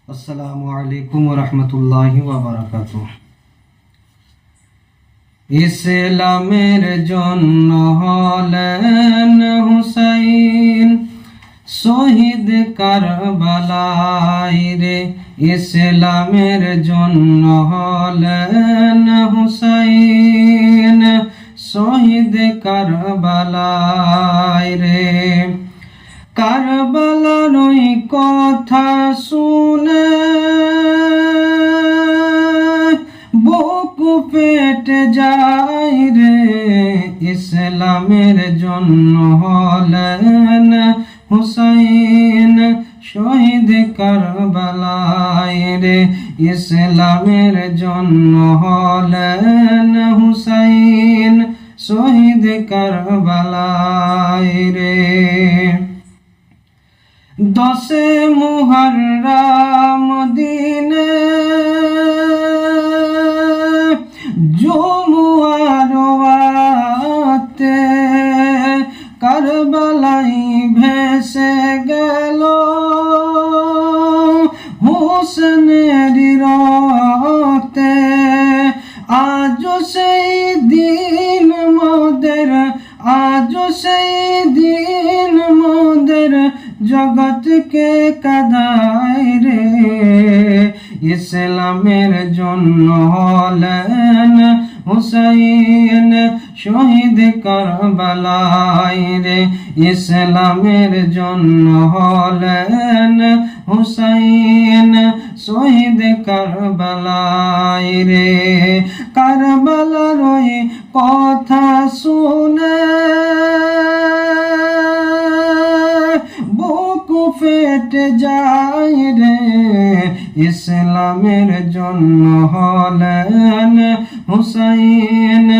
আসসালামু আলাইকুম ওয়া রাহমাতুল্লাহি ওয়া বারাকাতুহু। ইসলামের জন্য হলেন হুসাইন শহীদ কারবালায় রে। ইসলামের জন্য হলেন হুসাইন শহীদ কারবালায় রে। কারবালার ওই কথা শুনে বুক ফেটে যায় রে। ইসলামের জন্য হলেন হুসাইন শহীদ কারবালায় রে। ইসলামের জন্য হলেন হুসাইন শহীদ কারবালায় রে। 10 মুহররম দিনে জুমুয়ার রাতে কারবালাই ভেসে গেল হোসেনের রক্তে। আজ সেই দিন মোদের, আজ সেই দিন মোদের জগৎকে কাঁদায় রে। ইসলামের জন্য হলেন হুসাইন শহীদ কারবালায় রে। ইসলামের জন্য হলেন হুসাইন শহীদ কারবালায় রে। কারবালার ওই কথা শুনে বুক ফেটে যায় রে। ইসলামের জন্য হলেন হুসাইন